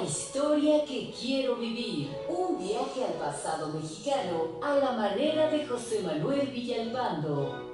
historia que quiero vivir. Un viaje al pasado mexicano a la manera de José Manuel Villalpando.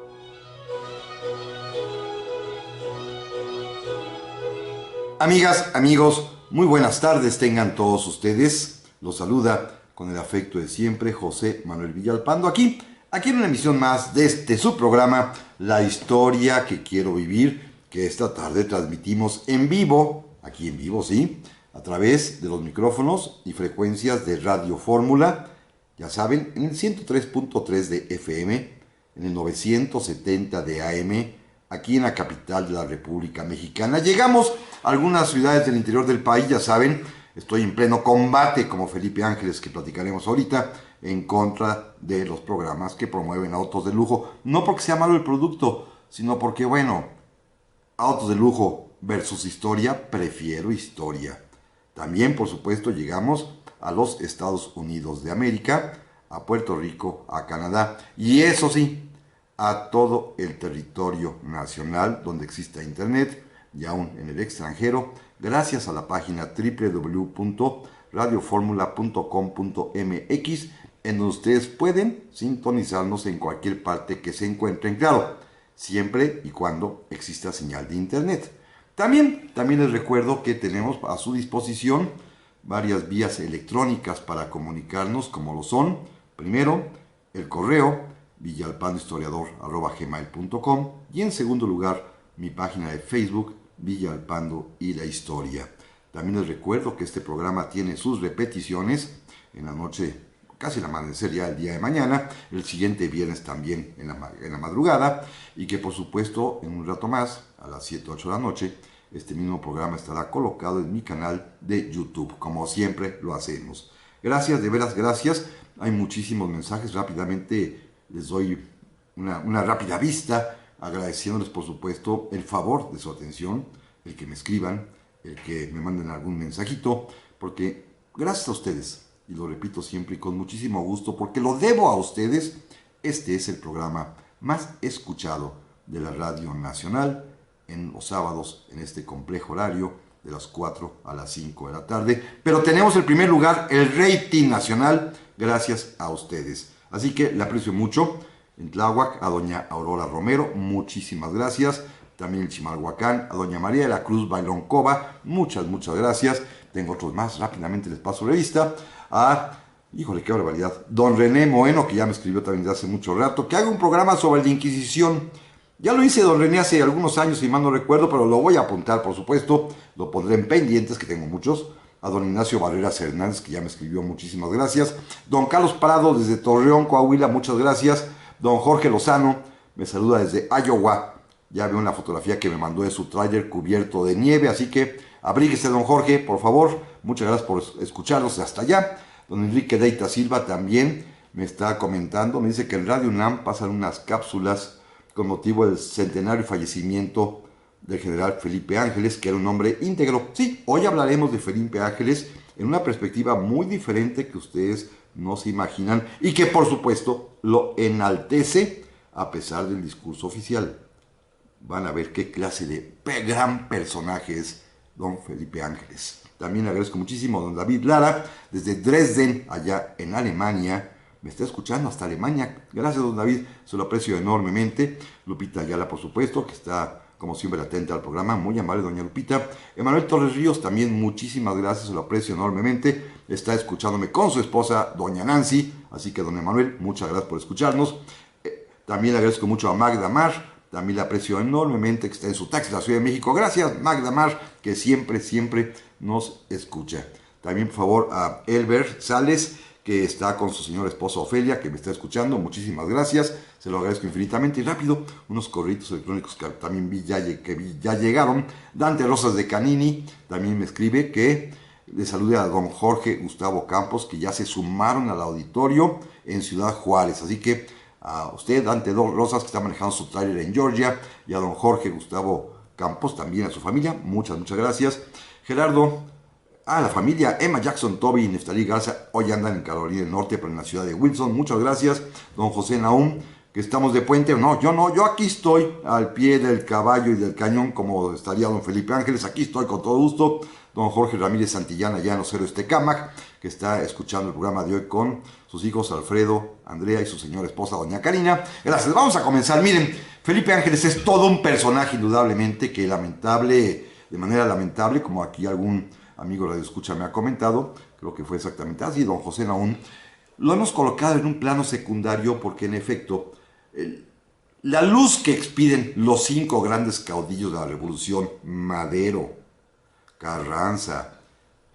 Amigas, amigos, muy buenas tardes tengan todos ustedes. Los saluda con el afecto de siempre José Manuel Villalpando aquí en una emisión más de su programa La historia que quiero vivir, que esta tarde transmitimos en vivo, aquí en vivo, sí, a través de los micrófonos y frecuencias de Radio Fórmula, ya saben, en el 103.3 de FM, en el 970 de AM, aquí en la capital de la República Mexicana. Llegamos a algunas ciudades del interior del país, ya saben, estoy en pleno combate como Felipe Ángeles, que platicaremos ahorita, en contra de los programas que promueven autos de lujo. No porque sea malo el producto, sino porque, bueno, autos de lujo versus historia, prefiero historia. También, por supuesto, llegamos a los Estados Unidos de América, a Puerto Rico, a Canadá, y eso sí, a todo el territorio nacional donde exista internet y aún en el extranjero, gracias a la página www.radioformula.com.mx, en donde ustedes pueden sintonizarnos en cualquier parte que se encuentren, claro, siempre y cuando exista señal de internet. También les recuerdo que tenemos a su disposición varias vías electrónicas para comunicarnos, como lo son, primero, el correo villalpandohistoriador@gmail.com, y en segundo lugar, mi página de Facebook, Villalpando y la Historia. También les recuerdo que este programa tiene sus repeticiones en la noche, casi el amanecer ya el día de mañana, el siguiente viernes también en la madrugada, y que por supuesto en un rato más, a las 7 o 8 de la noche, este mismo programa estará colocado en mi canal de YouTube, como siempre lo hacemos. Gracias, de veras gracias. Hay muchísimos mensajes, rápidamente les doy una rápida vista, agradeciéndoles por supuesto el favor de su atención, el que me escriban, el que me manden algún mensajito, porque gracias a ustedes, y lo repito siempre y con muchísimo gusto, porque lo debo a ustedes, este es el programa más escuchado de la Radio Nacional en los sábados, en este complejo horario de las 4 a las 5 de la tarde, pero tenemos el primer lugar, el rating nacional, gracias a ustedes. Así que le aprecio mucho. En Tláhuac, a doña Aurora Romero, muchísimas gracias. También en Chimalhuacán, a doña María de la Cruz Bailoncova, muchas gracias. Tengo otros más, rápidamente les paso revista. Híjole, qué barbaridad, don René Moeno, que ya me escribió también desde hace mucho rato, que haga un programa sobre la Inquisición. Ya lo hice, don René, hace algunos años, si mal no recuerdo, pero lo voy a apuntar, por supuesto. Lo pondré en pendientes, que tengo muchos. A don Ignacio Barreras Hernández, que ya me escribió, muchísimas gracias. Don Carlos Prado, desde Torreón, Coahuila, muchas gracias. Don Jorge Lozano, me saluda desde Iowa. Ya veo una fotografía que me mandó de su tráiler cubierto de nieve, así que abríguese, don Jorge, por favor. Muchas gracias por escucharnos hasta allá. Don Enrique Deita Silva también me está comentando, me dice que en Radio UNAM pasan unas cápsulas con motivo del centenario y fallecimiento del general Felipe Ángeles, que era un hombre íntegro. Sí, hoy hablaremos de Felipe Ángeles en una perspectiva muy diferente que ustedes no se imaginan y que por supuesto lo enaltece a pesar del discurso oficial. Van a ver qué clase de gran personaje es don Felipe Ángeles. También le agradezco muchísimo a don David Lara, desde Dresden, allá en Alemania. Me está escuchando hasta Alemania. Gracias, don David, se lo aprecio enormemente. Lupita Ayala, por supuesto, que está como siempre atenta al programa, muy amable doña Lupita. Emanuel Torres Ríos, también muchísimas gracias, se lo aprecio enormemente. Está escuchándome con su esposa, doña Nancy. Así que, don Emanuel, muchas gracias por escucharnos. También le agradezco mucho a Magda Mar. También le aprecio enormemente, que está en su taxi en la Ciudad de México. Gracias, Magda Mar, que siempre nos escucha. También, por favor, a Elber Sales, que está con su señora esposa Ofelia, que me está escuchando. Muchísimas gracias, se lo agradezco infinitamente. Y rápido, unos correos electrónicos que también vi ya llegaron. Dante Rosas de Canini también me escribe que le salude a don Jorge Gustavo Campos, que ya se sumaron al auditorio en Ciudad Juárez. Así que a usted, Dante Rosas, que está manejando su tráiler en Georgia, y a don Jorge Gustavo Campos, también a su familia, muchas gracias. Gerardo, la familia Emma Jackson, Toby y Neftalí Garza, hoy andan en Carolina del Norte, pero en la ciudad de Wilson, muchas gracias. Don José Naum, que estamos de puente, yo aquí estoy al pie del caballo y del cañón, como estaría don Felipe Ángeles, aquí estoy con todo gusto. don Jorge Ramírez Santillán allá en Los Héroes Tecámac, que está escuchando el programa de hoy con sus hijos Alfredo, Andrea y su señora esposa doña Karina. Gracias, vamos a comenzar. Miren, Felipe Ángeles es todo un personaje indudablemente que de manera lamentable, como aquí algún amigo Radio Escucha me ha comentado, creo que fue exactamente así, don José Naún, lo hemos colocado en un plano secundario porque en efecto la luz que expiden los 5 grandes caudillos de la Revolución, Madero, Carranza,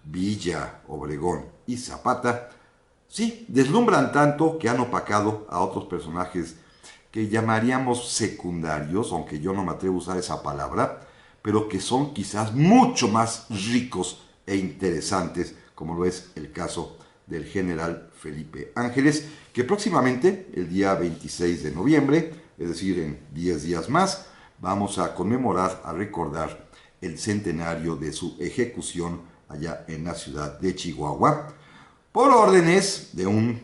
Villa, Obregón y Zapata, sí, deslumbran tanto que han opacado a otros personajes que llamaríamos secundarios, aunque yo no me atrevo a usar esa palabra, pero que son quizás mucho más ricos e interesantes, como lo es el caso del general Felipe Ángeles, que próximamente, el día 26 de noviembre, es decir, en 10 días más, vamos a conmemorar, a recordar el centenario de su ejecución allá en la ciudad de Chihuahua, por órdenes de un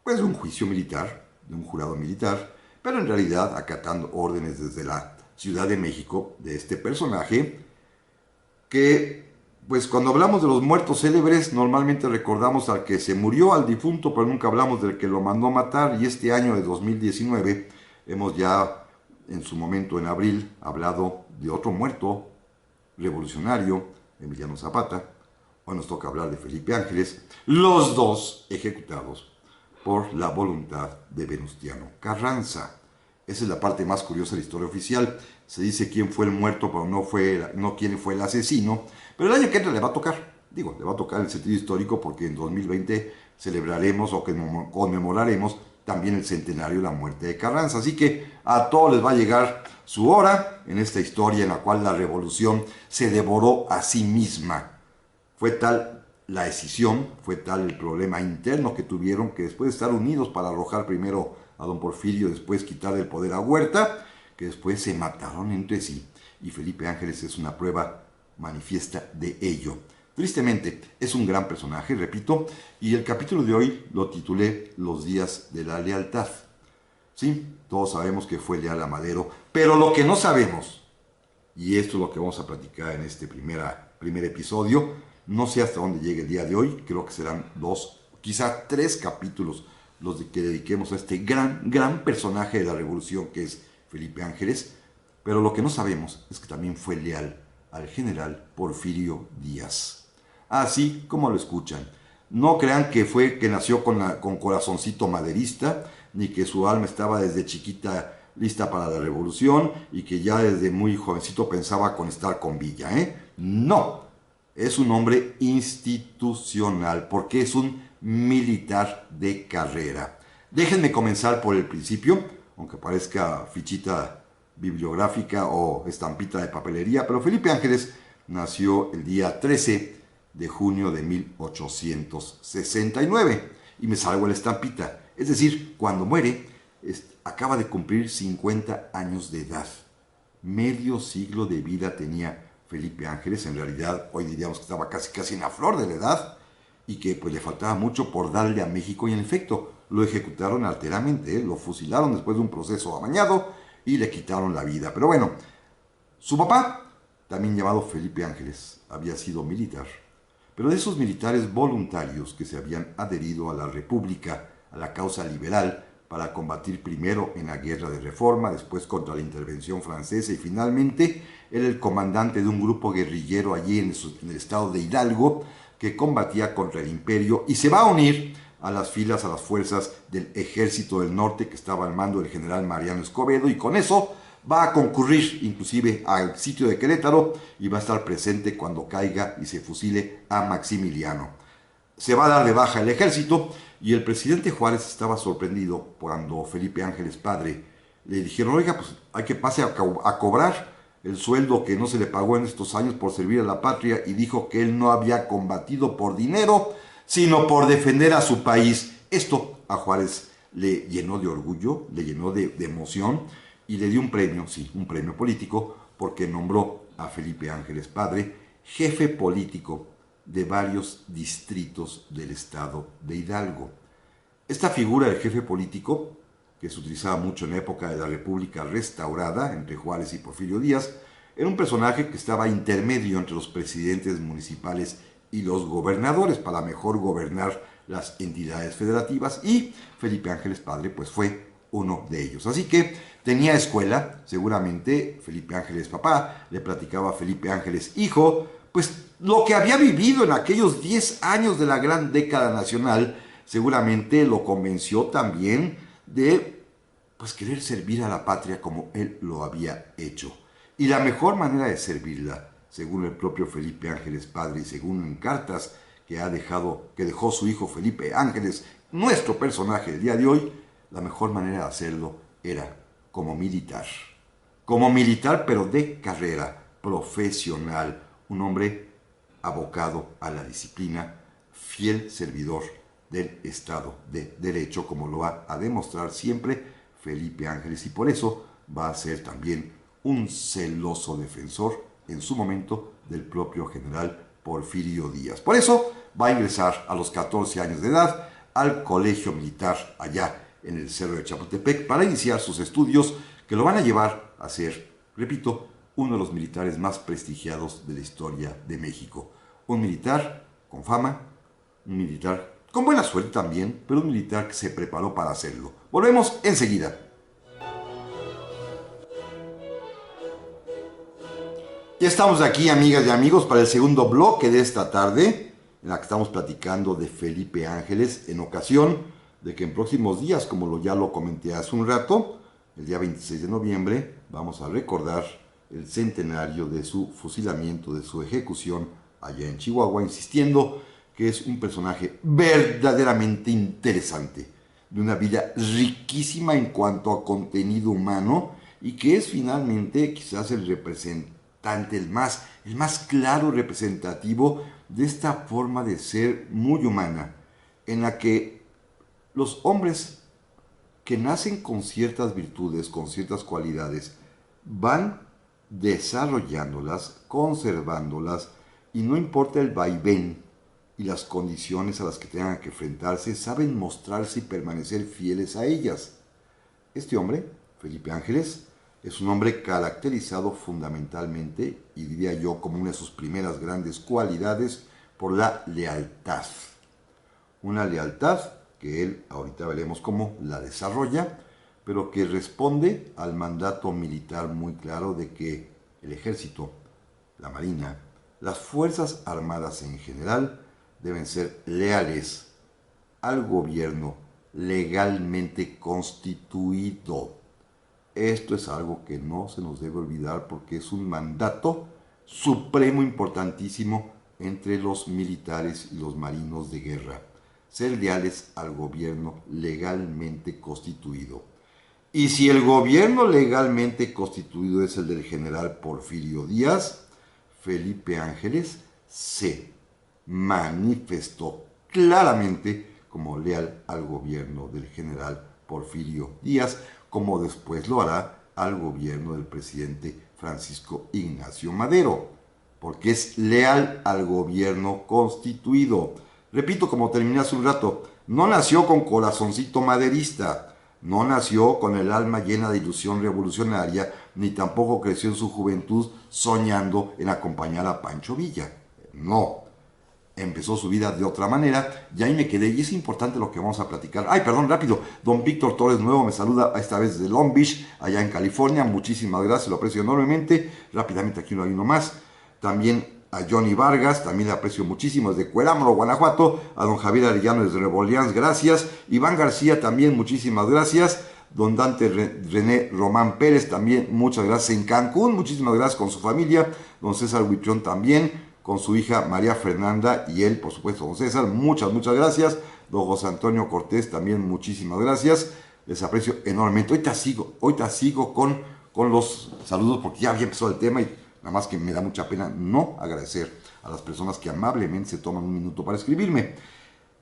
juicio militar, de un jurado militar, pero en realidad acatando órdenes desde la Ciudad de México de este personaje que, pues cuando hablamos de los muertos célebres, normalmente recordamos al que se murió, al difunto, pero nunca hablamos del que lo mandó matar, y este año de 2019 hemos ya, en su momento en abril, hablado de otro muerto revolucionario, Emiliano Zapata. Hoy nos toca hablar de Felipe Ángeles, los dos ejecutados por la voluntad de Venustiano Carranza. Esa es la parte más curiosa de la historia oficial. Se dice quién fue el muerto, pero no quién fue el asesino. Pero el año que entra le va a tocar. Digo, le va a tocar el sentido histórico porque en 2020 celebraremos o conmemoraremos también el centenario de la muerte de Carranza. Así que a todos les va a llegar su hora en esta historia en la cual la revolución se devoró a sí misma. Fue tal la escisión, fue tal el problema interno que tuvieron que después de estar unidos para arrojar primero a don Porfirio, después quitarle el poder a Huerta, que después se mataron entre sí. Y Felipe Ángeles es una prueba manifiesta de ello. Tristemente, es un gran personaje, repito, y el capítulo de hoy lo titulé Los días de la lealtad. Sí, todos sabemos que fue leal a Madero, pero lo que no sabemos, y esto es lo que vamos a platicar en este primer episodio, no sé hasta dónde llegue el día de hoy, creo que serán 2, quizá 3 capítulos los que dediquemos a este gran personaje de la revolución que es Felipe Ángeles, pero lo que no sabemos es que también fue leal al general Porfirio Díaz. Así como lo escuchan. No crean que nació con corazoncito maderista, ni que su alma estaba desde chiquita lista para la revolución y que ya desde muy jovencito pensaba con estar con Villa, No, es un hombre institucional porque es un militar de carrera. Déjenme comenzar por el principio, aunque parezca fichita bibliográfica o estampita de papelería, pero Felipe Ángeles nació el día 13 de junio de 1869 y me salgo la estampita, es decir, cuando muere acaba de cumplir 50 años de edad. Medio siglo de vida tenía Felipe Ángeles, en realidad hoy diríamos que estaba casi en la flor de la edad y que pues le faltaba mucho por darle a México y en efecto lo ejecutaron alteramente, lo fusilaron después de un proceso amañado y le quitaron la vida. Pero bueno, su papá, también llamado Felipe Ángeles, había sido militar, pero de esos militares voluntarios que se habían adherido a la República, a la causa liberal, para combatir primero en la Guerra de Reforma, después contra la intervención francesa y finalmente era el comandante de un grupo guerrillero allí en el estado de Hidalgo que combatía contra el imperio y se va a unir a las filas, a las fuerzas del Ejército del Norte que estaba al mando del general Mariano Escobedo y con eso va a concurrir inclusive al sitio de Querétaro y va a estar presente cuando caiga y se fusile a Maximiliano. Se va a dar de baja el ejército y el presidente Juárez estaba sorprendido cuando Felipe Ángeles padre le dijeron, oiga, pues hay que pase a cobrar el sueldo que no se le pagó en estos años por servir a la patria y dijo que él no había combatido por dinero, sino por defender a su país. Esto a Juárez le llenó de orgullo, le llenó de emoción y le dio un premio, sí, un premio político, porque nombró a Felipe Ángeles padre jefe político de varios distritos del estado de Hidalgo. Esta figura del jefe político, que se utilizaba mucho en la época de la República restaurada entre Juárez y Porfirio Díaz, Era un personaje que estaba intermedio entre los presidentes municipales y los gobernadores para mejor gobernar las entidades federativas, y Felipe Ángeles padre pues fue uno de ellos. Así que tenía escuela, seguramente Felipe Ángeles papá le platicaba a Felipe Ángeles hijo, pues lo que había vivido en aquellos 10 años de la gran década nacional, seguramente lo convenció también de pues querer servir a la patria como él lo había hecho. Y la mejor manera de servirla, según el propio Felipe Ángeles padre y según en cartas que dejó su hijo Felipe Ángeles, nuestro personaje del día de hoy, la mejor manera de hacerlo era como militar. Como militar, pero de carrera, profesional, un hombre abocado a la disciplina, fiel servidor del Estado de Derecho, como lo va a demostrar siempre Felipe Ángeles, y por eso va a ser también un celoso defensor en su momento del propio general Porfirio Díaz. Por eso va a ingresar a los 14 años de edad al colegio militar allá en el Cerro de Chapultepec para iniciar sus estudios que lo van a llevar a ser, repito, uno de los militares más prestigiados de la historia de México. Un militar con fama, un militar con buena suerte también, pero un militar que se preparó para hacerlo. Volvemos enseguida. Ya estamos aquí, amigas y amigos, para el segundo bloque de esta tarde, en la que estamos platicando de Felipe Ángeles, en ocasión de que en próximos días, como ya lo comenté hace un rato, el día 26 de noviembre, vamos a recordar el centenario de su fusilamiento, de su ejecución allá en Chihuahua, insistiendo que es un personaje verdaderamente interesante, de una vida riquísima en cuanto a contenido humano, y que es finalmente quizás el representante, el más claro representativo de esta forma de ser muy humana, en la que los hombres que nacen con ciertas virtudes, con ciertas cualidades, van desarrollándolas, conservándolas, y no importa el vaivén y las condiciones a las que tengan que enfrentarse, saben mostrarse y permanecer fieles a ellas. Este hombre, Felipe Ángeles, es un hombre caracterizado fundamentalmente, y diría yo como una de sus primeras grandes cualidades, por la lealtad. Una lealtad que él, ahorita veremos cómo la desarrolla, pero que responde al mandato militar muy claro de que el ejército, la marina, las fuerzas armadas en general deben ser leales al gobierno legalmente constituido. Esto es algo que no se nos debe olvidar porque es un mandato supremo importantísimo entre los militares y los marinos de guerra. Ser leales al gobierno legalmente constituido. Y si el gobierno legalmente constituido es el del general Porfirio Díaz, Felipe Ángeles se manifestó claramente como leal al gobierno del general Porfirio Díaz, como después lo hará al gobierno del presidente Francisco Ignacio Madero, porque es leal al gobierno constituido. Repito, como terminé hace un rato, no nació con corazoncito maderista, no nació con el alma llena de ilusión revolucionaria, ni tampoco creció en su juventud soñando en acompañar a Pancho Villa. No, empezó su vida de otra manera, y ahí me quedé, y es importante lo que vamos a platicar. Ay, perdón, rápido, don Víctor Torres Nuevo me saluda esta vez desde Long Beach, allá en California, muchísimas gracias, lo aprecio enormemente. Rápidamente aquí no hay uno más. También a Johnny Vargas, también le aprecio muchísimo, desde Cuerámaro, Guanajuato. A don Javier Arellano desde Nuevo Orleans, gracias. Iván García también, muchísimas gracias. Don Dante René Román Pérez también, muchas gracias. En Cancún, muchísimas gracias con su familia. Don César Huitrón también, con su hija María Fernanda, y él, por supuesto, don César, muchas gracias. Don José Antonio Cortés también, muchísimas gracias. Les aprecio enormemente. Ahorita sigo con los saludos porque ya había empezado el tema, y nada más que me da mucha pena no agradecer a las personas que amablemente se toman un minuto para escribirme.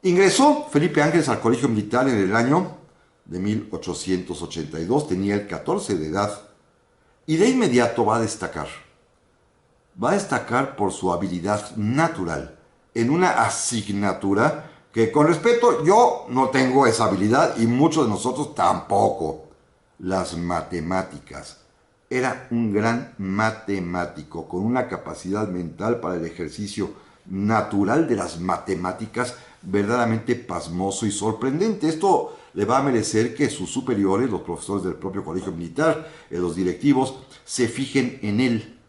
Ingresó Felipe Ángeles al colegio militar en el año de 1882, tenía el 14 de edad, y de inmediato va a destacar por su habilidad natural en una asignatura que, con respeto, yo no tengo esa habilidad y muchos de nosotros tampoco: las matemáticas. era un gran matemático con una capacidad mental para el ejercicio natural de las matemáticas verdaderamente pasmoso y sorprendente. Esto le va a merecer que sus superiores, los profesores del propio colegio militar, los directivos, se fijen en él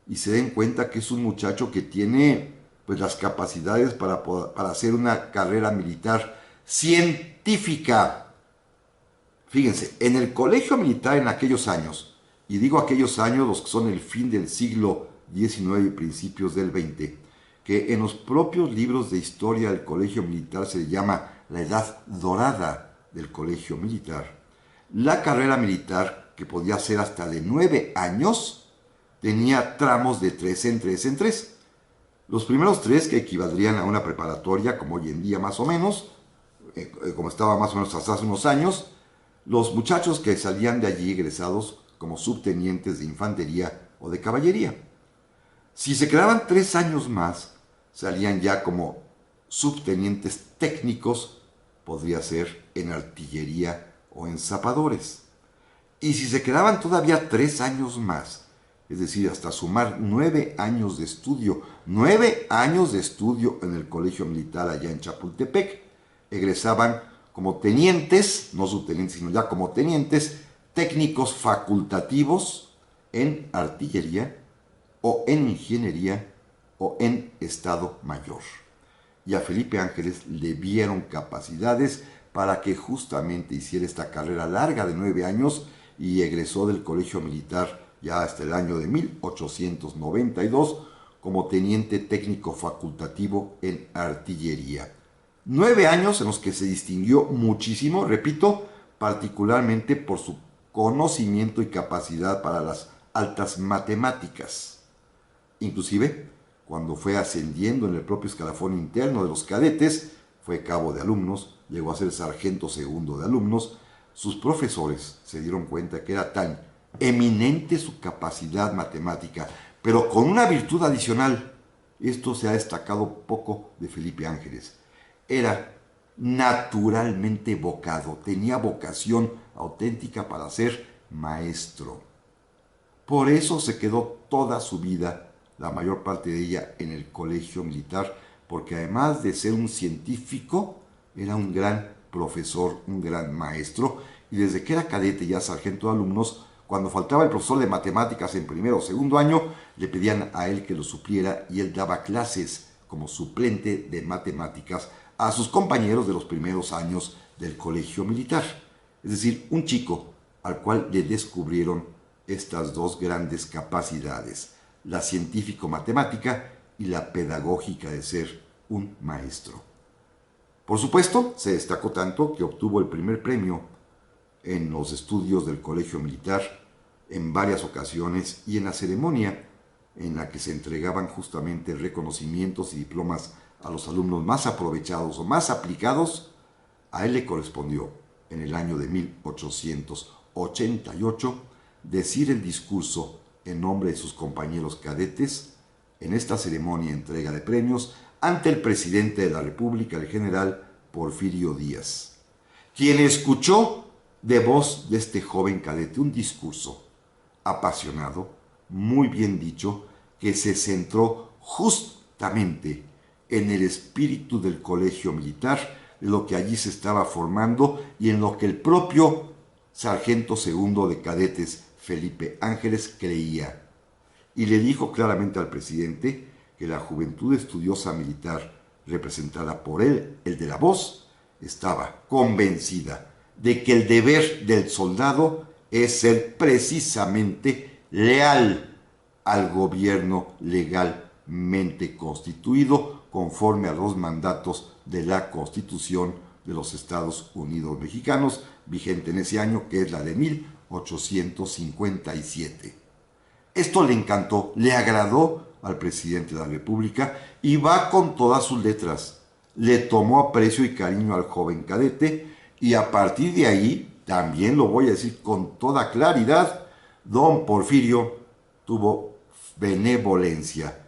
y se den cuenta que es un muchacho que tiene pues las capacidades para hacer una carrera militar científica. Fíjense, en el colegio militar en aquellos años, y digo aquellos años los que son el fin del siglo XIX y principios del XX, que en los propios libros de historia del colegio militar se le llama la edad dorada del colegio militar, la carrera militar, que podía ser hasta de 9 años, tenía tramos de 3 en 3 en 3. Los primeros 3, que equivaldrían a una preparatoria, como hoy en día más o menos, como estaba más o menos hasta hace unos años, los muchachos que salían de allí egresados como subtenientes de infantería o de caballería. Si se quedaban 3 años más, salían ya como subtenientes técnicos, podría ser en artillería o en zapadores. Y si se quedaban todavía 3 años más, es decir, hasta sumar 9 años de estudio, 9 años de estudio en el colegio militar allá en Chapultepec, egresaban como tenientes, no subtenientes, sino ya como tenientes, técnicos facultativos en artillería o en ingeniería o en Estado Mayor. Y a Felipe Ángeles le vieron capacidades para que justamente hiciera esta carrera larga de 9 años y egresó del colegio militar ya hasta el año de 1892 como teniente técnico facultativo en artillería. 9 años en los que se distinguió muchísimo, repito, particularmente por su conocimiento y capacidad para las altas matemáticas. Inclusive, cuando fue ascendiendo en el propio escalafón interno de los cadetes, fue cabo de alumnos, llegó a ser sargento segundo de alumnos, sus profesores se dieron cuenta que era tan eminente su capacidad matemática, pero con una virtud adicional. Esto se ha destacado poco de Felipe Ángeles. Era naturalmente vocado, tenía vocación auténtica para ser maestro. Por eso se quedó toda su vida, la mayor parte de ella, en el colegio militar, porque además de ser un científico, era un gran profesor, un gran maestro, y desde que era cadete ya sargento de alumnos, cuando faltaba el profesor de matemáticas en primero o segundo año, le pedían a él que lo supliera y él daba clases como suplente de matemáticas a sus compañeros de los primeros años del colegio militar. Es decir, un chico al cual le descubrieron estas dos grandes capacidades, la científico-matemática y la pedagógica de ser un maestro. Por supuesto, se destacó tanto que obtuvo el primer premio en los estudios del colegio militar en varias ocasiones y en la ceremonia en la que se entregaban justamente reconocimientos y diplomas a los alumnos más aprovechados o más aplicados, a él le correspondió en el año de 1888 decir el discurso en nombre de sus compañeros cadetes en esta ceremonia de entrega de premios ante el presidente de la República, el general Porfirio Díaz, quien escuchó de voz de este joven cadete un discurso apasionado, muy bien dicho, que se centró justamente en el espíritu del colegio militar, de lo que allí se estaba formando y en lo que el propio sargento segundo de cadetes Felipe Ángeles creía. Y le dijo claramente al presidente que la juventud estudiosa militar, representada por él, el de la voz, estaba convencida de que el deber del soldado es ser precisamente leal al gobierno legalmente constituido conforme a los mandatos de la Constitución de los Estados Unidos Mexicanos, vigente en ese año, que es la de 1857. Esto le encantó, le agradó al presidente de la República y va con todas sus letras. Le tomó aprecio y cariño al joven cadete y a partir de ahí, también lo voy a decir con toda claridad, don Porfirio tuvo benevolencia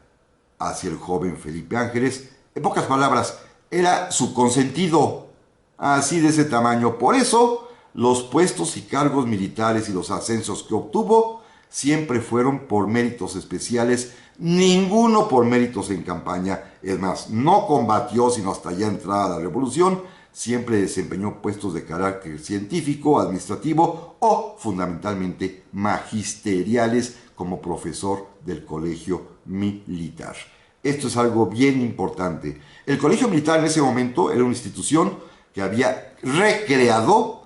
hacia el joven Felipe Ángeles. En pocas palabras, era su consentido, así de ese tamaño. Por eso, los puestos y cargos militares y los ascensos que obtuvo siempre fueron por méritos especiales, ninguno por méritos en campaña. Es más, no combatió sino hasta ya entrada la revolución, siempre desempeñó puestos de carácter científico, administrativo o fundamentalmente magisteriales como profesor del colegio militar. Esto es algo bien importante. El colegio militar en ese momento era una institución que había recreado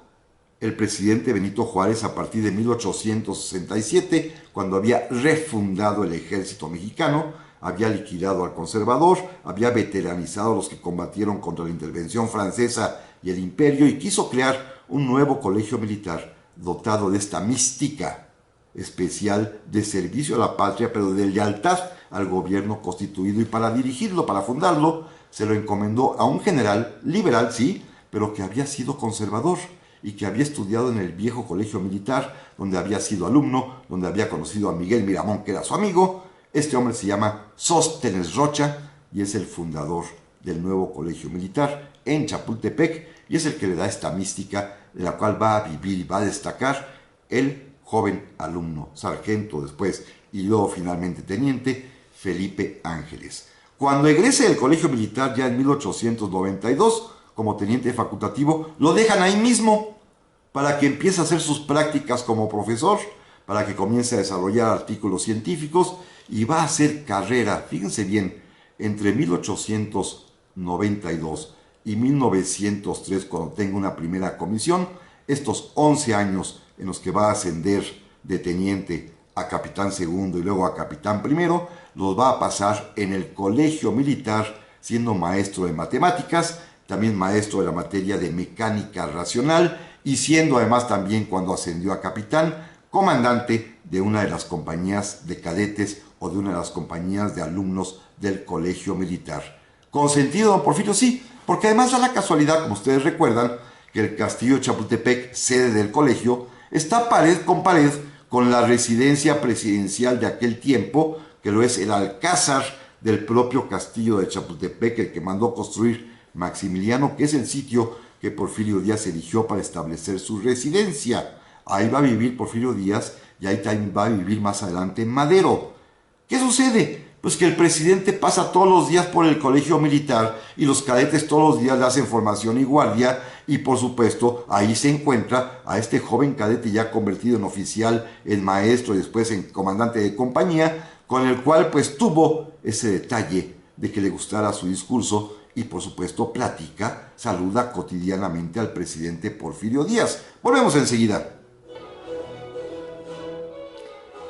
el presidente Benito Juárez a partir de 1867, cuando había refundado el ejército mexicano, había liquidado al conservador, había veteranizado a los que combatieron contra la intervención francesa y el imperio y quiso crear un nuevo colegio militar dotado de esta mística especial de servicio a la patria, pero de lealtad al gobierno constituido, y para dirigirlo, para fundarlo, se lo encomendó a un general liberal, sí, pero que había sido conservador y que había estudiado en el viejo colegio militar, donde había sido alumno, donde había conocido a Miguel Miramón, que era su amigo. Este hombre se llama Sóstenes Rocha y es el fundador del nuevo colegio militar en Chapultepec, y es el que le da esta mística de la cual va a vivir y va a destacar el joven alumno, sargento después y luego finalmente teniente, Felipe Ángeles. Cuando egrese del colegio militar ya en 1892, como teniente facultativo, lo dejan ahí mismo para que empiece a hacer sus prácticas como profesor, para que comience a desarrollar artículos científicos y va a hacer carrera, fíjense bien, entre 1892 y 1903, cuando tenga una primera comisión, estos 11 años en los que va a ascender de teniente a capitán segundo y luego a capitán primero, los va a pasar en el colegio militar siendo maestro de matemáticas, también maestro de la materia de mecánica racional y siendo además también, cuando ascendió a capitán, comandante de una de las compañías de cadetes o de una de las compañías de alumnos del colegio militar. ¿Consentido, don Porfirio? Sí, porque además da la casualidad, como ustedes recuerdan, que el castillo de Chapultepec, sede del colegio, está pared con la residencia presidencial de aquel tiempo, que lo es el alcázar del propio castillo de Chapultepec, el que mandó construir Maximiliano, que es el sitio que Porfirio Díaz eligió para establecer su residencia. Ahí va a vivir Porfirio Díaz y ahí también va a vivir más adelante Madero. ¿Qué sucede? Pues que el presidente pasa todos los días por el colegio militar y los cadetes todos los días le hacen formación y guardia, y por supuesto ahí se encuentra a este joven cadete ya convertido en oficial, en maestro y después en comandante de compañía, con el cual pues tuvo ese detalle de que le gustara su discurso y por supuesto platica, saluda cotidianamente al presidente Porfirio Díaz. Volvemos enseguida.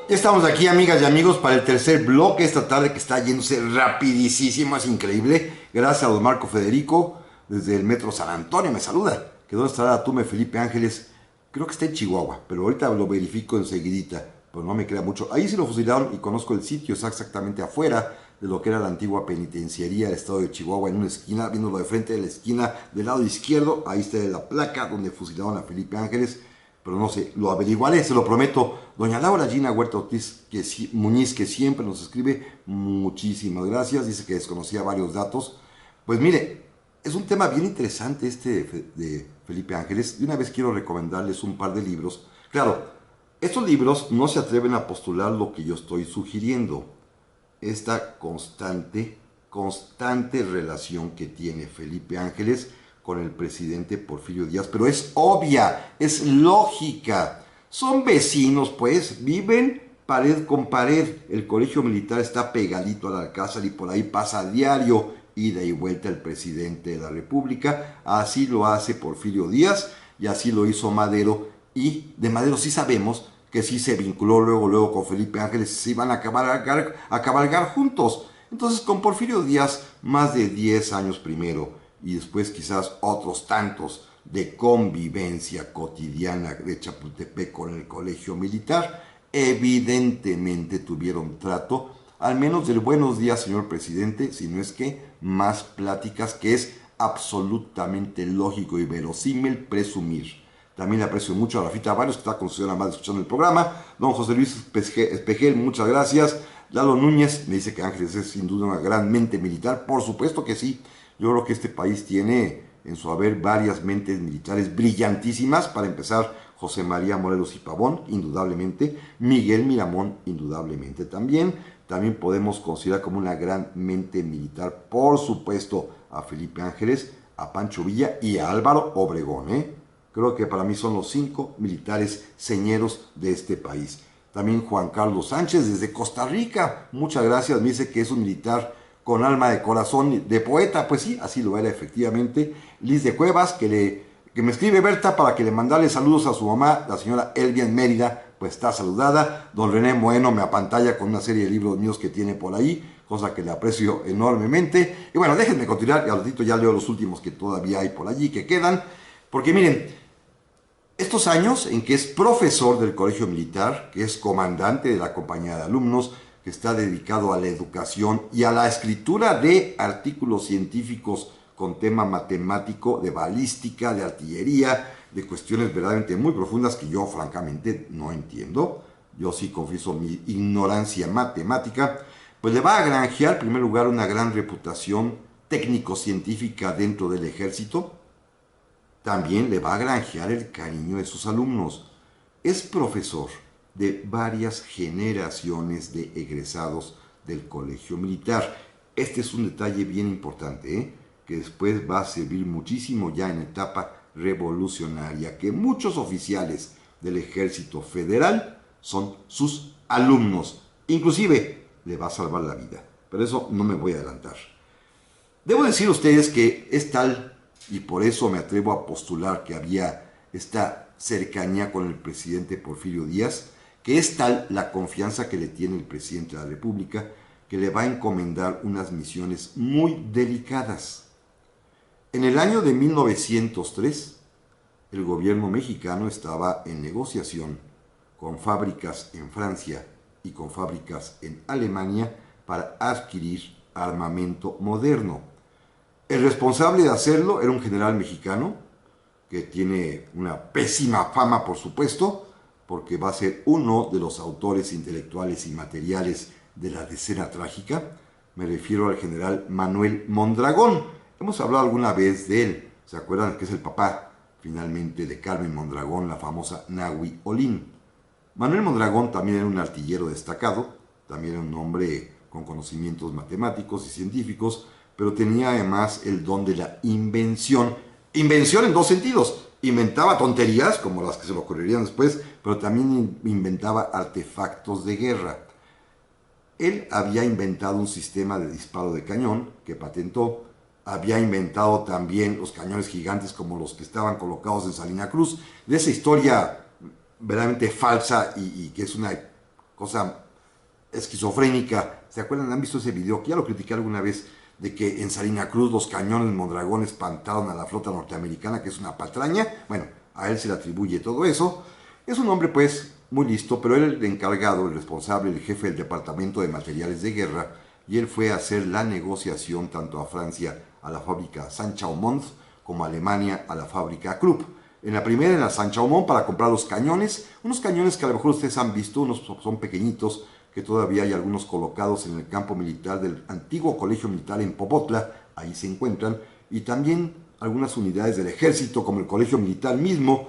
Ya estamos aquí, amigas y amigos, para el tercer bloque esta tarde, que está yéndose rapidísimo, es increíble. Gracias a don Marco Federico, desde el Metro San Antonio, me saluda. Que dónde estará la tumba de Felipe Ángeles. Creo que está en Chihuahua, pero ahorita lo verifico enseguidita, pues no me crea mucho. Ahí sí lo fusilaron y conozco el sitio, está exactamente afuera de lo que era la antigua penitenciaría del estado de Chihuahua, en una esquina, viéndolo de frente de la esquina del lado izquierdo, ahí está la placa donde fusilaron a Felipe Ángeles. Pero no sé, lo averiguaré, se lo prometo. Doña Laura Gina Huerta Ortiz Muñiz, que siempre nos escribe, muchísimas gracias, dice que desconocía varios datos. Pues mire, es un tema bien interesante este de Felipe Ángeles. De una vez quiero recomendarles un par de libros. Claro, estos libros no se atreven a postular lo que yo estoy sugiriendo. Esta constante relación que tiene Felipe Ángeles con el presidente Porfirio Díaz, pero es obvia, es lógica. Son vecinos, pues, viven pared con pared. El colegio militar está pegadito al alcázar y por ahí pasa a diario, ida y vuelta, el presidente de la República. Así lo hace Porfirio Díaz y así lo hizo Madero. Y de Madero sí sabemos que sí se vinculó luego con Felipe Ángeles, se iban a cabalgar juntos. Entonces, con Porfirio Díaz, más de 10 años primero, y después quizás otros tantos de convivencia cotidiana de Chapultepec con el colegio militar, evidentemente tuvieron trato, al menos del buenos días, señor presidente, si no es que más pláticas, que es absolutamente lógico y verosímil presumir. También le aprecio mucho a Rafita Varios, que está con su señora madre escuchando el programa. Don José Luis Espejel, muchas gracias. Lalo Núñez me dice que Ángeles es sin duda una gran mente militar. Por supuesto que sí. Yo creo que este país tiene en su haber varias mentes militares brillantísimas, para empezar José María Morelos y Pavón, indudablemente, Miguel Miramón, indudablemente también. También podemos considerar como una gran mente militar, por supuesto, a Felipe Ángeles, a Pancho Villa y a Álvaro Obregón, ¿eh? Creo que para mí son los 5 militares señeros de este país. También Juan Carlos Sánchez desde Costa Rica, muchas gracias, me dice que es un militar con alma de corazón, de poeta, pues sí, así lo era efectivamente. Liz de Cuevas, que me escribe Berta para que le mandale saludos a su mamá, la señora Elvia en Mérida, pues está saludada. Don René Bueno me apantalla con una serie de libros míos que tiene por ahí, cosa que le aprecio enormemente. Y bueno, déjenme continuar, y al ratito ya leo los últimos que todavía hay por allí, que quedan, porque miren, estos años en que es profesor del Colegio Militar, que es comandante de la compañía de alumnos, que está dedicado a la educación y a la escritura de artículos científicos con tema matemático, de balística, de artillería, de cuestiones verdaderamente muy profundas que yo francamente no entiendo. Yo sí confieso mi ignorancia matemática. Pues le va a granjear en primer lugar una gran reputación técnico-científica dentro del ejército. También le va a granjear el cariño de sus alumnos. Es profesor de varias generaciones de egresados del Colegio Militar. Este es un detalle bien importante, que después va a servir muchísimo ya en etapa revolucionaria, que muchos oficiales del Ejército Federal son sus alumnos. Inclusive le va a salvar la vida, pero eso no me voy a adelantar. Debo decir a ustedes que es tal, y por eso me atrevo a postular que había esta cercanía con el presidente Porfirio Díaz, que es tal la confianza que le tiene el presidente de la República, que le va a encomendar unas misiones muy delicadas. En el año de 1903, el gobierno mexicano estaba en negociación con fábricas en Francia y con fábricas en Alemania para adquirir armamento moderno. El responsable de hacerlo era un general mexicano que tiene una pésima fama, por supuesto, porque va a ser uno de los autores intelectuales y materiales de la Decena Trágica. Me refiero al general Manuel Mondragón. Hemos hablado alguna vez de él. ¿Se acuerdan que es el papá, finalmente, de Carmen Mondragón, la famosa Nahui Olin? Manuel Mondragón también era un artillero destacado, también era un hombre con conocimientos matemáticos y científicos, pero tenía además el don de la invención. Invención en dos sentidos. Inventaba tonterías, como las que se le ocurrirían después, pero también inventaba artefactos de guerra. Él había inventado un sistema de disparo de cañón que patentó. Había inventado también los cañones gigantes como los que estaban colocados en Salina Cruz. De esa historia verdaderamente falsa y que es una cosa esquizofrénica. ¿Se acuerdan? ¿Han visto ese video? Que ya lo critiqué alguna vez, de que en Salina Cruz los cañones Mondragón espantaron a la flota norteamericana, que es una patraña. Bueno, a él se le atribuye todo eso. Es un hombre pues muy listo, pero él el encargado, el responsable, el jefe del departamento de materiales de guerra, y él fue a hacer la negociación tanto a Francia, a la fábrica Saint-Chaumont, como a Alemania, a la fábrica Krupp. En la primera, en la Saint-Chaumont, para comprar los cañones, unos cañones que a lo mejor ustedes han visto, unos son pequeñitos, que todavía hay algunos colocados en el campo militar del antiguo colegio militar en Popotla, ahí se encuentran, y también algunas unidades del ejército, como el colegio militar mismo,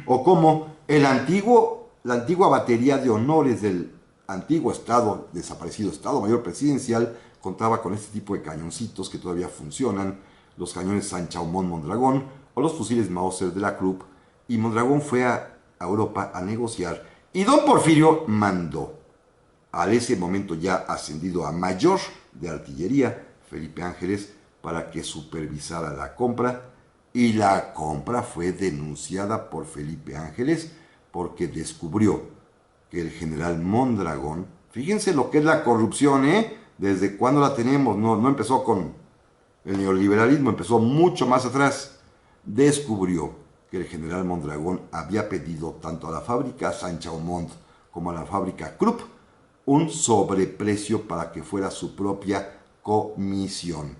o como la antigua batería de honores del antiguo Estado, desaparecido Estado Mayor Presidencial, contaba con este tipo de cañoncitos que todavía funcionan, los cañones Saint-Chaumont Mondragón, o los fusiles Mauser de la Krupp, y Mondragón fue a Europa a negociar, y don Porfirio mandó a ese momento ya ascendido a mayor de artillería, Felipe Ángeles, para que supervisara la compra, y la compra fue denunciada por Felipe Ángeles porque descubrió que el general Mondragón, fíjense lo que es la corrupción, desde cuándo la tenemos, no empezó con el neoliberalismo, empezó mucho más atrás, descubrió que el general Mondragón había pedido tanto a la fábrica Saint-Chaumont como a la fábrica Krupp un sobreprecio para que fuera su propia comisión.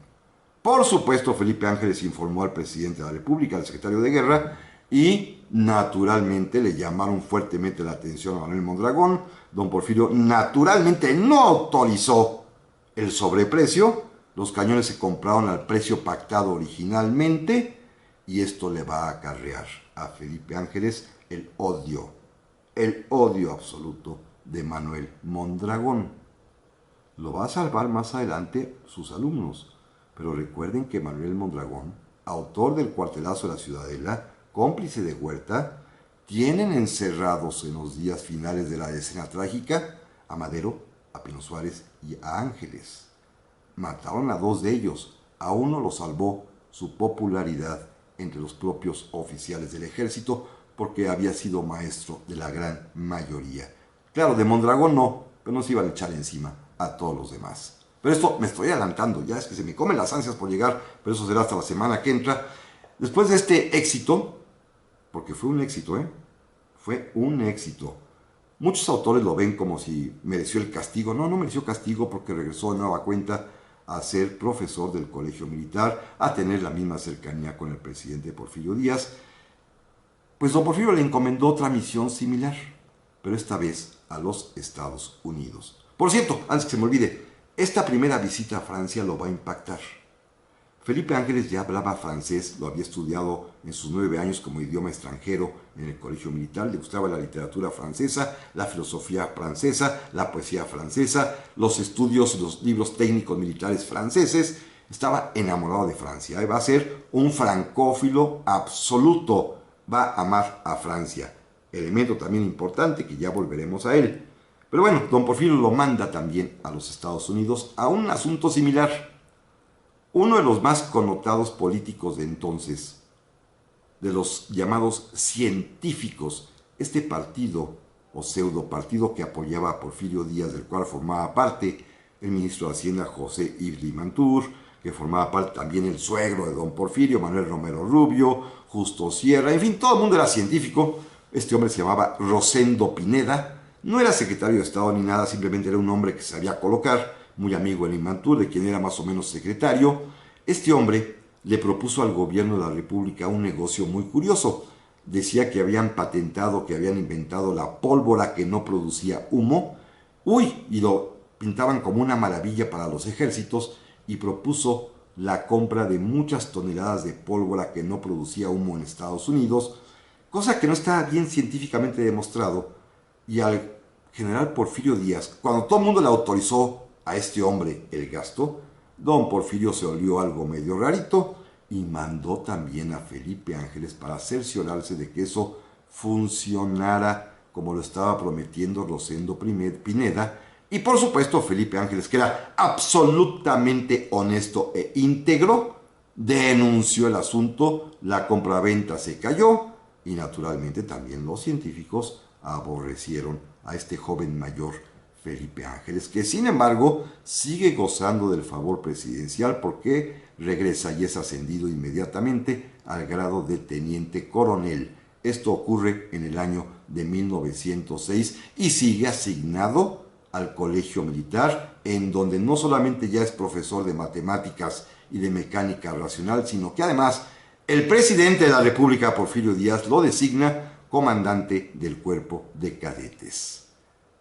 Por supuesto, Felipe Ángeles informó al presidente de la República, al secretario de Guerra, y naturalmente le llamaron fuertemente la atención a Manuel Mondragón. Don Porfirio naturalmente no autorizó el sobreprecio. Los cañones se compraron al precio pactado originalmente, y esto le va a acarrear a Felipe Ángeles el odio absoluto de Manuel Mondragón. Lo va a salvar más adelante sus alumnos, pero recuerden que Manuel Mondragón, autor del cuartelazo de la Ciudadela, cómplice de Huerta, tienen encerrados en los días finales de la escena trágica a Madero, a Pino Suárez y a Ángeles. Mataron a 2 de ellos, a uno lo salvó su popularidad entre los propios oficiales del ejército porque había sido maestro de la gran mayoría. Claro, de Mondragón no, pero no se iban a echar encima a todos los demás. Pero esto me estoy adelantando, ya es que se me comen las ansias por llegar, pero eso será hasta la semana que entra. Después de este éxito, porque fue un éxito, fue un éxito. Muchos autores lo ven como si mereció el castigo. No, no mereció castigo porque regresó de nueva cuenta a ser profesor del Colegio Militar, a tener la misma cercanía con el presidente Porfirio Díaz. Pues don Porfirio le encomendó otra misión similar, pero esta vez a los Estados Unidos. Por cierto, antes que se me olvide, esta primera visita a Francia lo va a impactar. Felipe Ángeles ya hablaba francés, lo había estudiado en sus 9 años como idioma extranjero en el Colegio Militar, le gustaba la literatura francesa, la filosofía francesa, la poesía francesa, los estudios, los libros técnicos militares franceses, estaba enamorado de Francia, va a ser un francófilo absoluto, va a amar a Francia, elemento también importante que ya volveremos a él. Pero bueno, don Porfirio lo manda también a los Estados Unidos a un asunto similar. Uno de los más connotados políticos de entonces, de los llamados científicos, este partido o pseudo partido que apoyaba a Porfirio Díaz, del cual formaba parte el ministro de Hacienda José Yves Limantour, que formaba parte también el suegro de don Porfirio, Manuel Romero Rubio, Justo Sierra, en fin, todo el mundo era científico. Este hombre se llamaba Rosendo Pineda, no era secretario de Estado ni nada, simplemente era un hombre que se sabía colocar, muy amigo de Limantour, de quien era más o menos secretario. Este hombre le propuso al gobierno de la República un negocio muy curioso. Decía que habían patentado, que habían inventado la pólvora que no producía humo. Y lo pintaban como una maravilla para los ejércitos y propuso la compra de muchas toneladas de pólvora que no producía humo en Estados Unidos, cosa que no está bien científicamente demostrado. Y al general Porfirio Díaz, cuando todo el mundo le autorizó a este hombre el gasto, don Porfirio se olió algo medio rarito y mandó también a Felipe Ángeles para cerciorarse de que eso funcionara como lo estaba prometiendo Rosendo Pineda. Y por supuesto Felipe Ángeles, que era absolutamente honesto e íntegro, denunció el asunto, la compraventa se cayó y naturalmente también los científicos aborrecieron a este joven mayor Felipe Ángeles, que sin embargo sigue gozando del favor presidencial porque regresa y es ascendido inmediatamente al grado de teniente coronel. Esto ocurre en el año de 1906 y sigue asignado al Colegio Militar, en donde no solamente ya es profesor de matemáticas y de mecánica racional, sino que además el presidente de la República, Porfirio Díaz, lo designa comandante del cuerpo de cadetes.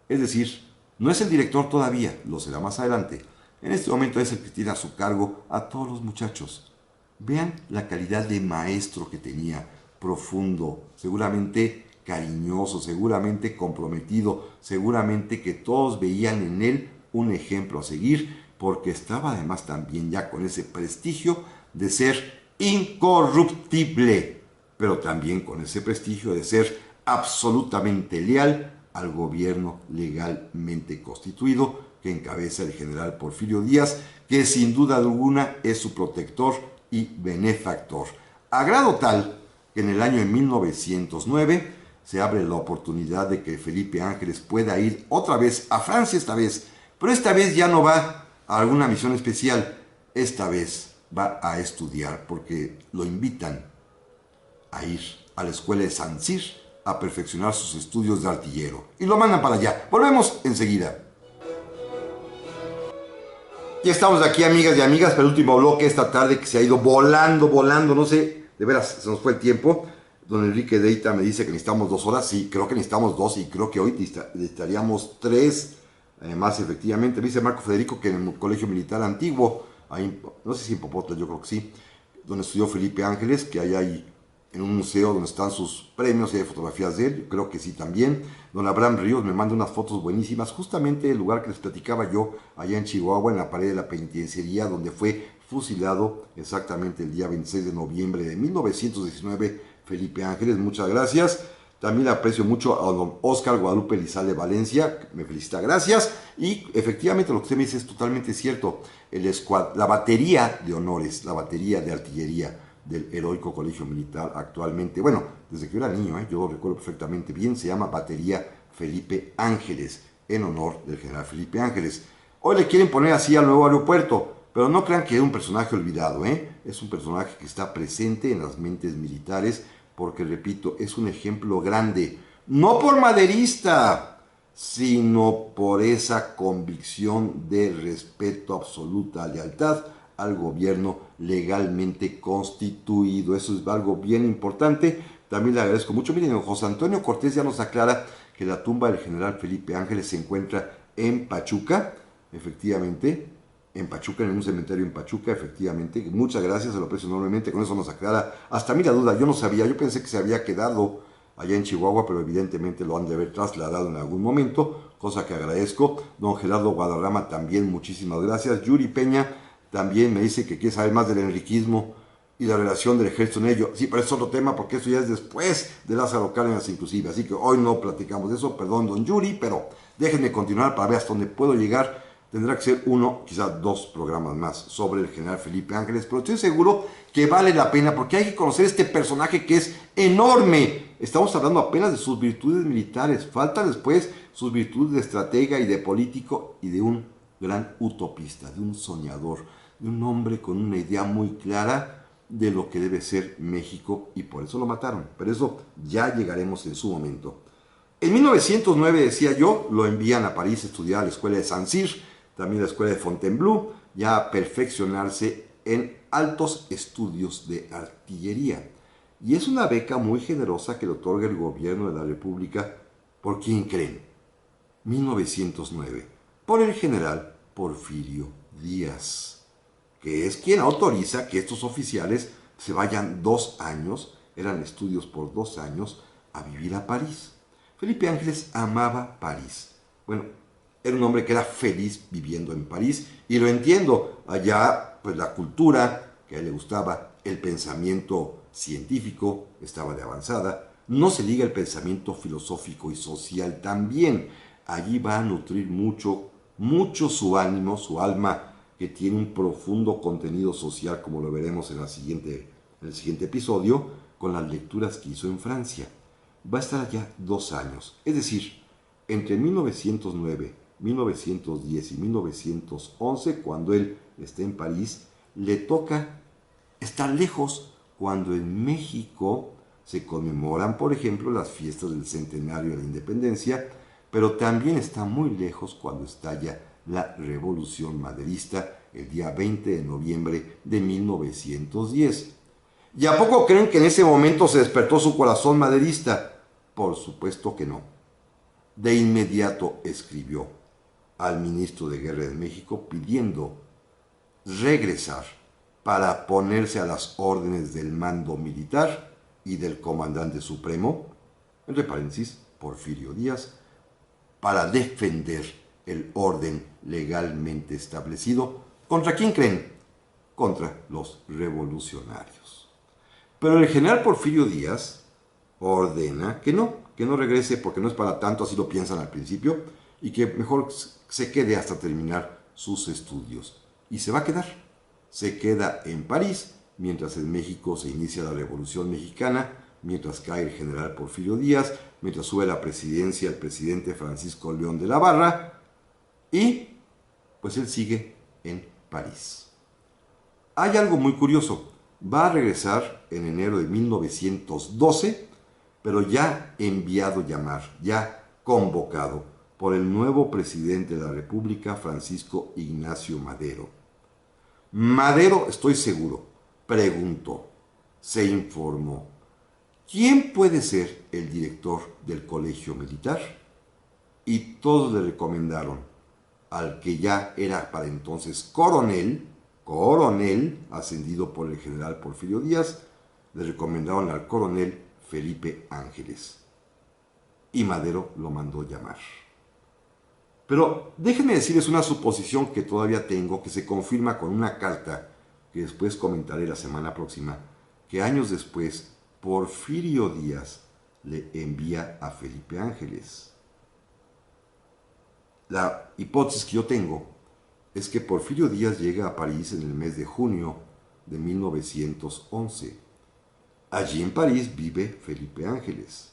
Es decir, no es el director todavía, lo será más adelante. En este momento es el que tiene a su cargo a todos los muchachos. Vean la calidad de maestro que tenía, profundo, seguramente cariñoso, seguramente comprometido, seguramente que todos veían en él un ejemplo a seguir, porque estaba además también ya con ese prestigio de ser incorruptible, pero también con ese prestigio de ser absolutamente leal al gobierno legalmente constituido que encabeza el general Porfirio Díaz, que sin duda alguna es su protector y benefactor. A grado tal que en el año de 1909 se abre la oportunidad de que Felipe Ángeles pueda ir otra vez a Francia pero esta vez ya no va a alguna misión especial, esta vez va a estudiar porque lo invitan a ir a la escuela de Saint-Cyr a perfeccionar sus estudios de artillero. Y lo mandan para allá. Volvemos enseguida. Ya estamos aquí, amigas y amigas, para el último bloque esta tarde que se ha ido volando, no sé, de veras, se nos fue el tiempo. Don Enrique Deita me dice que necesitamos 2 horas. Sí, creo que necesitamos 2 y creo que hoy necesitaríamos 3 más efectivamente. Me dice Marco Federico que en el Colegio Militar Antiguo, ahí, no sé si en Popotla, yo creo que sí, donde estudió Felipe Ángeles, que hay ahí en un museo donde están sus premios y hay fotografías de él, yo creo que sí también. Don Abraham Ríos me manda unas fotos buenísimas, justamente el lugar que les platicaba yo, allá en Chihuahua, en la pared de la penitenciaría, donde fue fusilado exactamente el día 26 de noviembre de 1919, Felipe Ángeles, muchas gracias. También aprecio mucho a don Oscar Guadalupe Lizalde Valencia, me felicita, gracias. Y efectivamente lo que usted me dice es totalmente cierto. La batería de honores, la batería de artillería del heroico colegio militar actualmente, bueno, desde que yo era niño, yo lo recuerdo perfectamente bien, se llama Batería Felipe Ángeles, en honor del general Felipe Ángeles. Hoy le quieren poner así al nuevo aeropuerto, pero no crean que es un personaje olvidado, es un personaje que está presente en las mentes militares, porque repito, es un ejemplo grande, no por maderista, sino por esa convicción de respeto, absoluta lealtad al gobierno legalmente constituido. Eso es algo bien importante. También le agradezco mucho. Miren, José Antonio Cortés ya nos aclara que la tumba del general Felipe Ángeles se encuentra en Pachuca, efectivamente, en Pachuca, en un cementerio en Pachuca, efectivamente. Muchas gracias, se lo aprecio enormemente, con eso nos aclara. Hasta mí la duda, yo no sabía, yo pensé que se había quedado allá en Chihuahua, pero evidentemente lo han de haber trasladado en algún momento, cosa que agradezco. Don Gerardo Guadarrama también, muchísimas gracias. Yuri Peña también me dice que quiere saber más del enriquismo y la relación del ejército en ello. Sí, pero es otro tema porque eso ya es después de Lázaro Cárdenas inclusive, así que hoy no platicamos de eso, perdón don Yuri, pero déjenme continuar para ver hasta dónde puedo llegar. Tendrá que ser uno, quizás dos programas más sobre el general Felipe Ángeles, pero estoy seguro que vale la pena porque hay que conocer este personaje que es enorme. Estamos hablando apenas de sus virtudes militares, faltan después sus virtudes de estratega y de político y de un gran utopista, de un soñador, de un hombre con una idea muy clara de lo que debe ser México y por eso lo mataron, pero eso ya llegaremos en su momento. En 1909, decía yo, lo envían a París a estudiar a la escuela de Saint-Cyr, también la escuela de Fontainebleau, ya a perfeccionarse en altos estudios de artillería. Y es una beca muy generosa que le otorga el gobierno de la República. ¿Por quién creen? 1909, por el general Porfirio Díaz, que es quien autoriza que estos oficiales se vayan 2 años, eran estudios por 2 años, a vivir a París. Felipe Ángeles amaba París. Bueno, era un hombre que era feliz viviendo en París, y lo entiendo. Allá, pues la cultura que a él le gustaba, el pensamiento científico estaba de avanzada, no se liga el pensamiento filosófico y social también. Allí va a nutrir mucho, mucho su ánimo, su alma, que tiene un profundo contenido social, como lo veremos en el siguiente episodio, con las lecturas que hizo en Francia. Va a estar allá 2 años, es decir, entre 1909, 1910 y 1911, cuando él está en París, le toca estar lejos cuando en México se conmemoran, por ejemplo, las fiestas del centenario de la independencia, pero también está muy lejos cuando estalla la Revolución Maderista el día 20 de noviembre de 1910. ¿Y a poco creen que en ese momento se despertó su corazón maderista? Por supuesto que no. De inmediato escribió al ministro de Guerra de México pidiendo regresar para ponerse a las órdenes del mando militar y del comandante supremo, entre paréntesis, Porfirio Díaz, para defender el orden legalmente establecido. ¿Contra quién creen? Contra los revolucionarios. Pero el general Porfirio Díaz ordena que no regrese porque no es para tanto, así lo piensan al principio, y que mejor se quede hasta terminar sus estudios. Y se va a quedar. Se queda en París, mientras en México se inicia la Revolución Mexicana, mientras cae el general Porfirio Díaz, mientras sube a la presidencia el presidente Francisco León de la Barra, y pues él sigue en París. Hay algo muy curioso. Va a regresar en enero de 1912, pero ya enviado llamar, ya convocado por el nuevo presidente de la República, Francisco Ignacio Madero. Madero, estoy seguro, preguntó, se informó, ¿quién puede ser el director del colegio militar? Y todos le recomendaron al que ya era para entonces coronel, coronel, ascendido por el general Porfirio Díaz, le recomendaron al coronel Felipe Ángeles. Y Madero lo mandó llamar. Pero déjenme decirles una suposición que todavía tengo, que se confirma con una carta que después comentaré la semana próxima, que años después Porfirio Díaz le envía a Felipe Ángeles. La hipótesis que yo tengo es que Porfirio Díaz llega a París en el mes de junio de 1911. Allí en París vive Felipe Ángeles.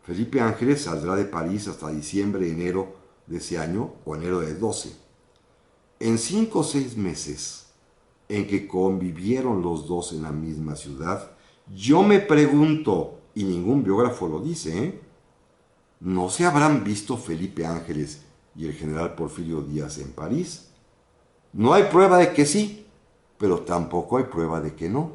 Felipe Ángeles saldrá de París hasta diciembre, enero de ese año, o enero de 12. En 5 o 6 meses en que convivieron los dos en la misma ciudad, yo me pregunto, y ningún biógrafo lo dice, ¿no se habrán visto Felipe Ángeles y el general Porfirio Díaz en París? No hay prueba de que sí, pero tampoco hay prueba de que no.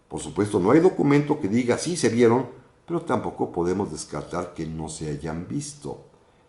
Por supuesto, no hay documento que diga sí se vieron, pero tampoco podemos descartar que no se hayan visto.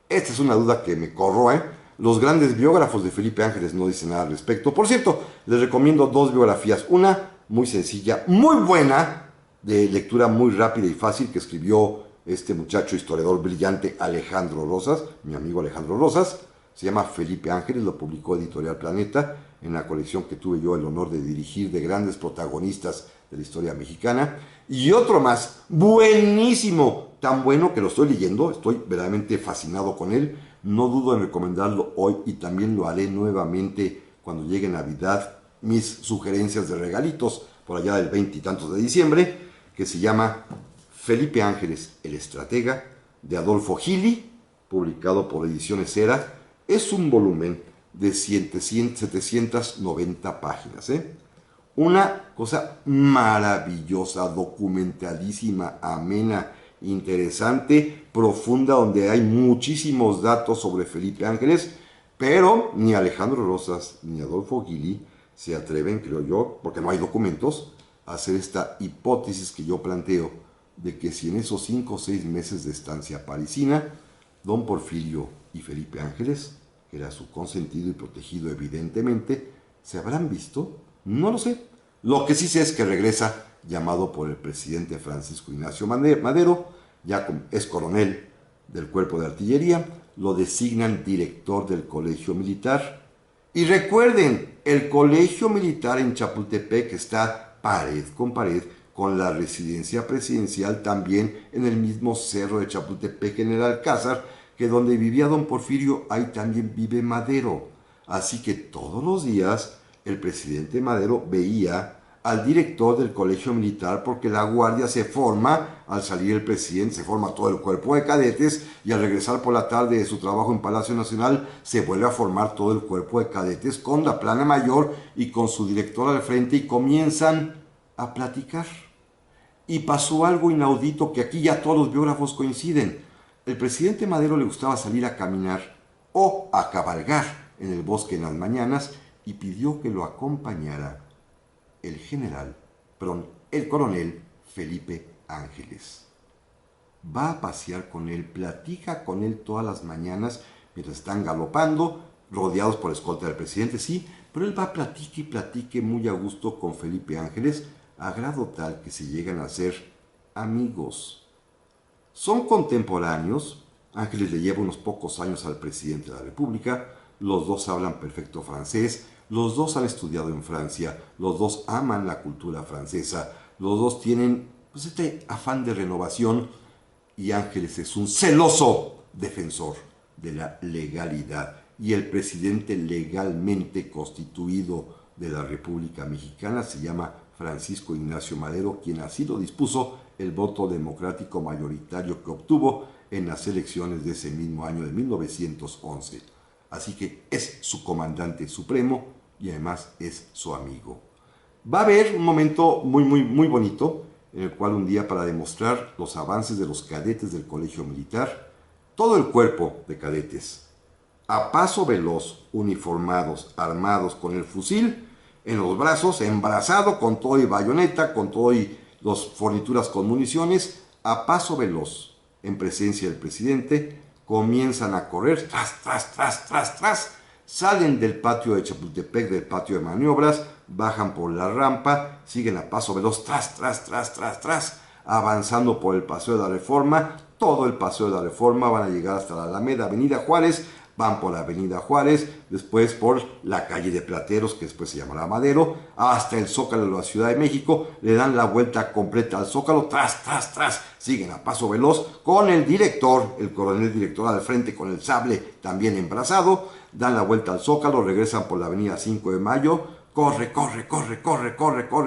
Esta es una duda que me corroe. Los grandes biógrafos de Felipe Ángeles no dicen nada al respecto. Por cierto, les recomiendo 2 biografías. Una muy sencilla, muy buena, de lectura muy rápida y fácil, que escribió este muchacho historiador brillante Alejandro Rosas, mi amigo Alejandro Rosas. Se llama Felipe Ángeles, lo publicó Editorial Planeta en la colección que tuve yo el honor de dirigir de grandes protagonistas de la historia mexicana. Y otro más, buenísimo, tan bueno que lo estoy leyendo, estoy verdaderamente fascinado con él. No dudo en recomendarlo hoy y también lo haré nuevamente cuando llegue Navidad, mis sugerencias de regalitos por allá del 20 y tantos de diciembre, que se llama Felipe Ángeles, el estratega, de Adolfo Gili, publicado por Ediciones Era. Es un volumen de 790 páginas. Una cosa maravillosa, documentalísima, amena, interesante, profunda, donde hay muchísimos datos sobre Felipe Ángeles, pero ni Alejandro Rosas ni Adolfo Gili se atreven, creo yo, porque no hay documentos, a hacer esta hipótesis que yo planteo, de que si en esos 5 o 6 meses de estancia parisina, don Porfirio y Felipe Ángeles, que era su consentido y protegido evidentemente, ¿se habrán visto? No lo sé. Lo que sí sé es que regresa llamado por el presidente Francisco Ignacio Madero, ya es coronel del Cuerpo de Artillería, lo designan director del Colegio Militar. Y recuerden, el Colegio Militar en Chapultepec está pared con la residencia presidencial también en el mismo cerro de Chapultepec, en el Alcázar, que donde vivía don Porfirio, ahí también vive Madero. Así que todos los días el presidente Madero veía al director del Colegio Militar, porque la guardia se forma, al salir el presidente se forma todo el cuerpo de cadetes, y al regresar por la tarde de su trabajo en Palacio Nacional se vuelve a formar todo el cuerpo de cadetes con la plana mayor y con su director al frente, y comienzan a platicar. Y pasó algo inaudito que aquí ya todos los biógrafos coinciden. El presidente Madero le gustaba salir a caminar o a cabalgar en el bosque en las mañanas, y pidió que lo acompañara el coronel Felipe Ángeles. Va a pasear con él, platica con él todas las mañanas mientras están galopando, rodeados por la escolta del presidente, sí, pero él va a platique y platique muy a gusto con Felipe Ángeles, a grado tal que se llegan a ser amigos. Son contemporáneos. Ángeles le lleva unos pocos años al presidente de la República, los dos hablan perfecto francés, los dos han estudiado en Francia, los dos aman la cultura francesa, los dos tienen este afán de renovación, y Ángeles es un celoso defensor de la legalidad, y el presidente legalmente constituido de la República Mexicana se llama Francisco Ignacio Madero, quien así lo dispuso el voto democrático mayoritario que obtuvo en las elecciones de ese mismo año de 1911. Así que es su comandante supremo y además es su amigo. Va a haber un momento muy bonito en el cual un día, para demostrar los avances de los cadetes del Colegio Militar, todo el cuerpo de cadetes, a paso veloz, uniformados, armados con el fusil en los brazos, embrazado con todo y bayoneta, con todo y las fornituras con municiones, a paso veloz, en presencia del presidente, comienzan a correr, tras, salen del patio de Chapultepec, del patio de maniobras, bajan por la rampa, siguen a paso veloz, tras, avanzando por el Paseo de la Reforma, todo el Paseo de la Reforma, van a llegar hasta la Alameda, Avenida Juárez, van por la Avenida Juárez, después por la calle de Plateros, que después se llamará Madero, hasta el Zócalo de la Ciudad de México, le dan la vuelta completa al Zócalo, tras, siguen a paso veloz, con el director, el coronel director al frente con el sable también embrazado, dan la vuelta al Zócalo, regresan por la Avenida 5 de Mayo, corre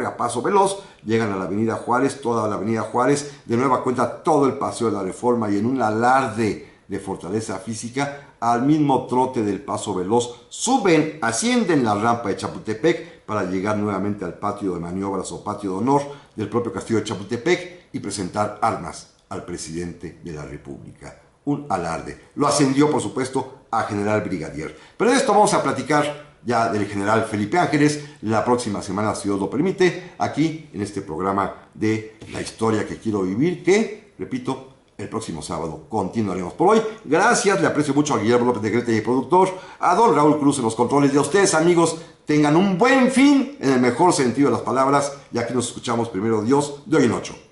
a paso veloz, llegan a la Avenida Juárez, toda la Avenida Juárez, de nueva cuenta todo el Paseo de la Reforma y en un alarde de fortaleza física, al mismo trote del paso veloz, ascienden la rampa de Chapultepec para llegar nuevamente al patio de maniobras o patio de honor del propio castillo de Chapultepec y presentar armas al presidente de la República. Un alarde. Lo ascendió, por supuesto, a general brigadier. Pero de esto vamos a platicar ya del general Felipe Ángeles la próxima semana, si Dios lo permite, aquí en este programa de La Historia que Quiero Vivir, que, repito, el próximo sábado continuaremos. Por hoy, gracias, le aprecio mucho a Guillermo López de Grete, y productor, a don Raúl Cruz en los controles, y a ustedes, amigos, tengan un buen fin, en el mejor sentido de las palabras, y aquí nos escuchamos primero Dios, de hoy en 8.